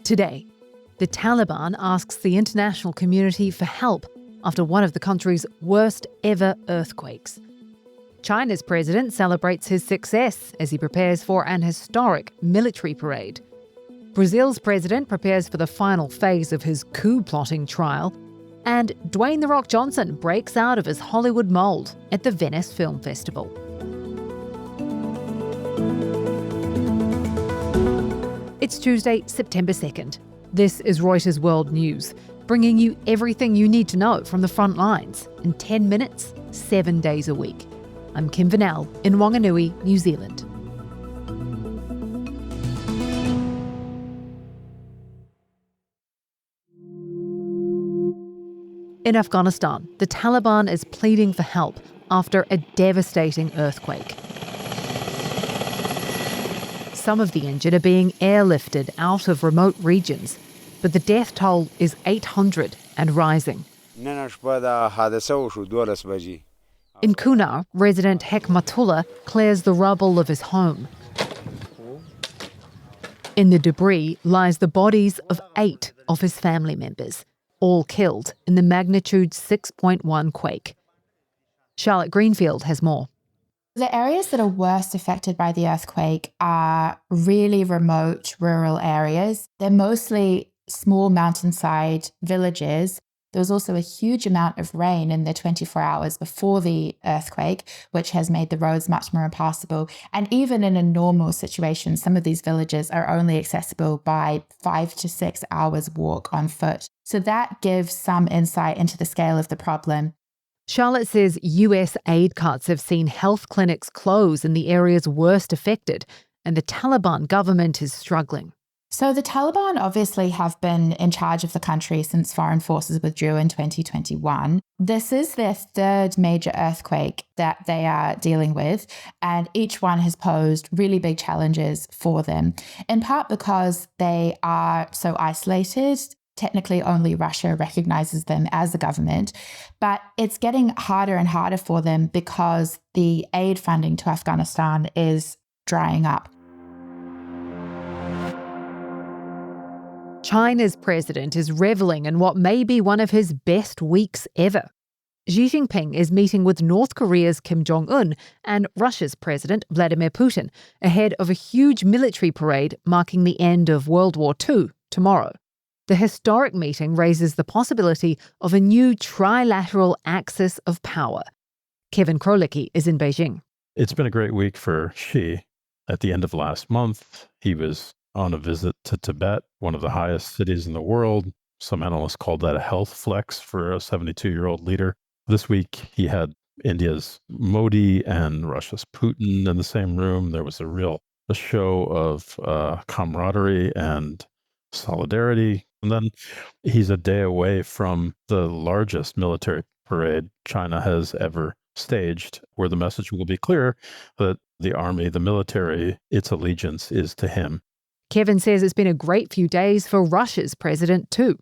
Today, the Taliban asks the international community for help after one of the country's worst ever earthquakes. China's president celebrates his success as he prepares for an historic military parade. Brazil's president prepares for the final phase of his coup plotting trial. And Dwayne The Rock Johnson breaks out of his Hollywood mould at the Venice Film Festival. It's Tuesday, September 2nd. This is Reuters World News, bringing you everything you need to know from the front lines in 10 minutes, 7 days a week. I'm Kim Vanell in Wanganui, New Zealand. In Afghanistan, the Taliban is pleading for help after a devastating earthquake. Some of the injured are being airlifted out of remote regions, but the death toll is 800 and rising. In Kunar, resident Hekmatullah clears the rubble of his home. In the debris lies the bodies of 8 of his family members, all killed in the magnitude 6.1 quake. Charlotte Greenfield has more. The areas that are worst affected by the earthquake are really remote rural areas. They're mostly small mountainside villages. There was also a huge amount of rain in the 24 hours before the earthquake, which has made the roads much more impassable. And even in a normal situation, some of these villages are only accessible by 5 to 6 hours walk on foot. So that gives some insight into the scale of the problem. Charlotte says US aid cuts have seen health clinics close in the areas worst affected, and the Taliban government is struggling. So the Taliban obviously have been in charge of the country since foreign forces withdrew in 2021. This is their third major earthquake that they are dealing with, and each one has posed really big challenges for them, in part because they are so isolated. Technically, only Russia recognizes them as a government, but it's getting harder and harder for them because the aid funding to Afghanistan is drying up. China's president is reveling in what may be one of his best weeks ever. Xi Jinping is meeting with North Korea's Kim Jong-un and Russia's President Vladimir Putin ahead of a huge military parade marking the end of World War II tomorrow. The historic meeting raises the possibility of a new trilateral axis of power. Kevin Krolicki is in Beijing. It's been a great week for Xi. At the end of last month, he was on a visit to Tibet, one of the highest cities in the world. Some analysts called that a health flex for a 72-year-old leader. This week, he had India's Modi and Russia's Putin in the same room. There was a show of camaraderie and solidarity. And then he's a day away from the largest military parade China has ever staged, where the message will be clear that the army, the military, its allegiance is to him. Kevin says it's been a great few days for Russia's president too.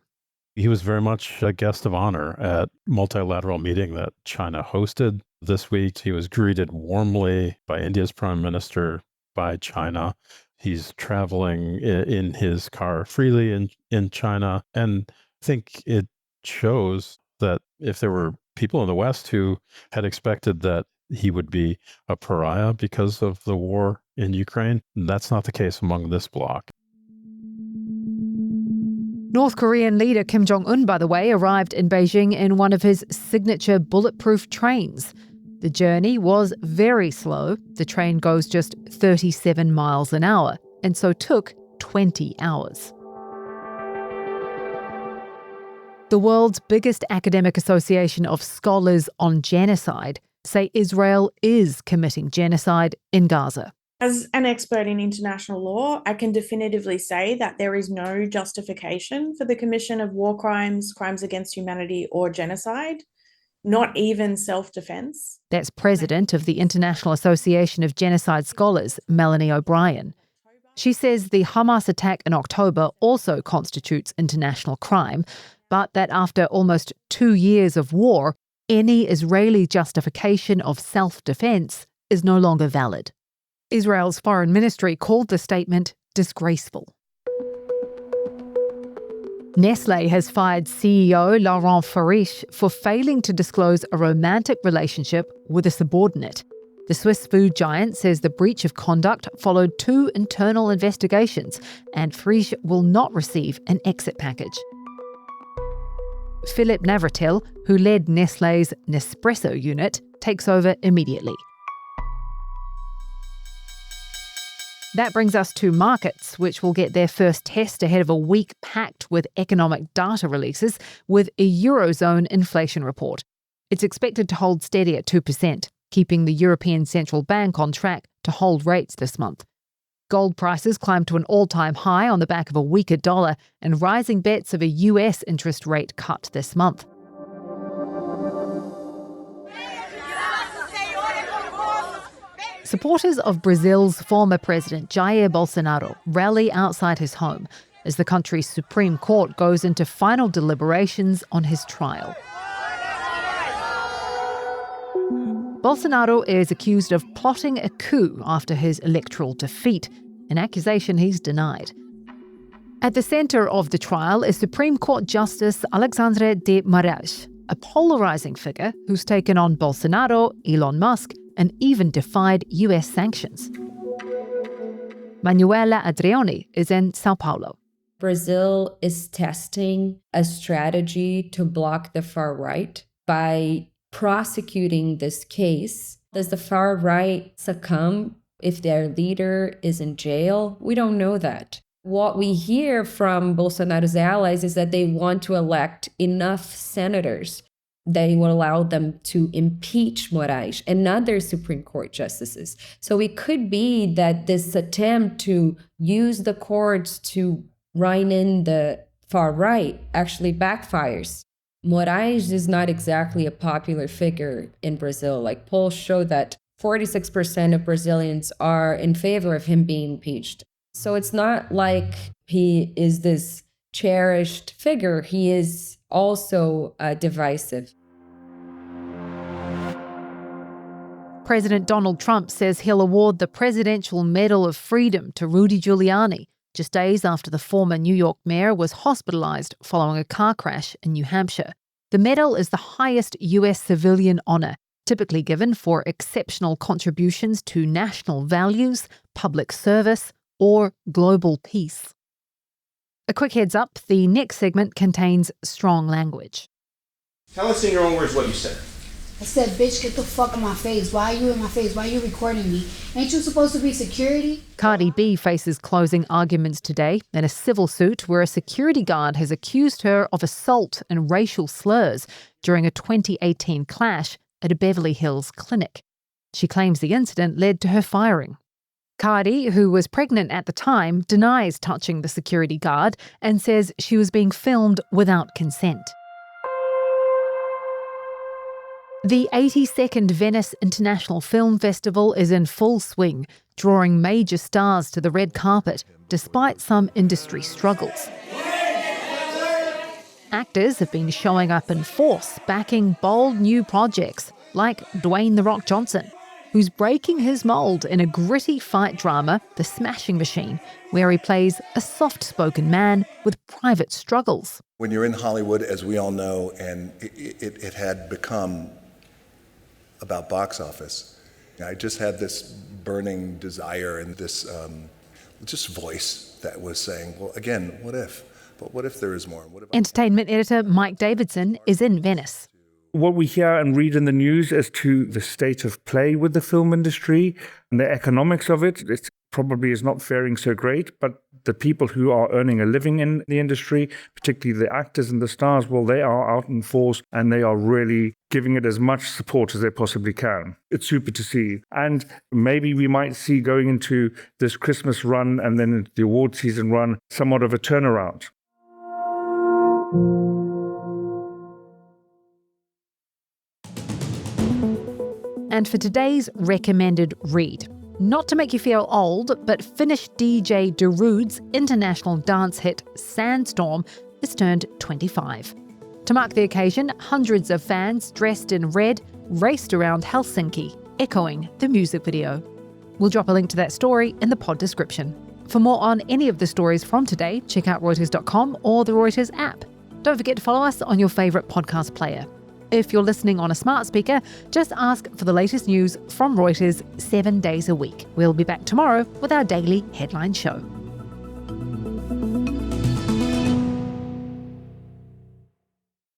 He was very much a guest of honor at multilateral meeting that China hosted this week. He was greeted warmly by India's prime minister, by China. He's traveling in his car freely in China. And I think it shows that if there were people in the West who had expected that he would be a pariah because of the war in Ukraine, that's not the case among this bloc. North Korean leader Kim Jong-un, by the way, arrived in Beijing in one of his signature bulletproof trains. The journey was very slow. The train goes just 37 miles an hour, and so took 20 hours. The world's biggest academic association of scholars on genocide say Israel is committing genocide in Gaza. As an expert in international law, I can definitively say that there is no justification for the commission of war crimes, crimes against humanity, or genocide. Not even self-defense. That's president of the International Association of Genocide Scholars, Melanie O'Brien. She says the Hamas attack in October also constitutes international crime, but that after almost 2 years of war, any Israeli justification of self-defense is no longer valid. Israel's foreign ministry called the statement disgraceful. Nestle has fired CEO Laurent Farish for failing to disclose a romantic relationship with a subordinate. The Swiss food giant says the breach of conduct followed 2 internal investigations, and Farish will not receive an exit package. Philippe Navratil, who led Nestle's Nespresso unit, takes over immediately. That brings us to markets, which will get their first test ahead of a week packed with economic data releases with a Eurozone inflation report. It's expected to hold steady at 2%, keeping the European Central Bank on track to hold rates this month. Gold prices climbed to an all-time high on the back of a weaker dollar and rising bets of a US interest rate cut this month. Supporters of Brazil's former president Jair Bolsonaro rally outside his home as the country's Supreme Court goes into final deliberations on his trial. Bolsonaro is accused of plotting a coup after his electoral defeat, an accusation he's denied. At the centre of the trial is Supreme Court Justice Alexandre de Moraes, a polarising figure who's taken on Bolsonaro, Elon Musk, and even defied US sanctions. Manuela Adriani is in Sao Paulo. Brazil is testing a strategy to block the far right by prosecuting this case. Does the far right succumb if their leader is in jail? We don't know that. What we hear from Bolsonaro's allies is that they want to elect enough senators that will allow them to impeach Moraes and other Supreme Court justices. So it could be that this attempt to use the courts to rein in the far right actually backfires. Moraes is not exactly a popular figure in Brazil. Like polls show that 46% of Brazilians are in favor of him being impeached. So it's not like he is this cherished figure. He is also divisive. President Donald Trump says he'll award the Presidential Medal of Freedom to Rudy Giuliani, just days after the former New York mayor was hospitalized following a car crash in New Hampshire. The medal is the highest US civilian honor, typically given for exceptional contributions to national values, public service, or global peace. A quick heads up, the next segment contains strong language. Tell us in your own words what you said. I said, bitch, get the fuck in my face. Why are you in my face? Why are you recording me? Ain't you supposed to be security? Cardi B faces closing arguments today in a civil suit where a security guard has accused her of assault and racial slurs during a 2018 clash at a Beverly Hills clinic. She claims the incident led to her firing. Cardi, who was pregnant at the time, denies touching the security guard and says she was being filmed without consent. The 82nd Venice International Film Festival is in full swing, drawing major stars to the red carpet, despite some industry struggles. Actors have been showing up in force, backing bold new projects, like Dwayne The Rock Johnson, who's breaking his mould in a gritty fight drama, The Smashing Machine, where he plays a soft-spoken man with private struggles. When you're in Hollywood, as we all know, and it had become about box office, I just had this burning desire and this just voice that was saying, well, again, what if? But what if there is more? What if Entertainment editor Mike Davidson is in Venice. What we hear and read in the news as to the state of play with the film industry and the economics of it, it probably is not faring so great, but the people who are earning a living in the industry, particularly the actors and the stars, well, they are out in force and they are really giving it as much support as they possibly can. It's super to see. And maybe we might see going into this Christmas run and then into the award season run, somewhat of a turnaround. And for today's recommended read, not to make you feel old, but Finnish DJ Darude's international dance hit Sandstorm has turned 25. To mark the occasion, hundreds of fans dressed in red raced around Helsinki, echoing the music video. We'll drop a link to that story in the pod description. For more on any of the stories from today, check out Reuters.com or the Reuters app. Don't forget to follow us on your favourite podcast player. If you're listening on a smart speaker, just ask for the latest news from Reuters 7 days a week. We'll be back tomorrow with our daily headline show.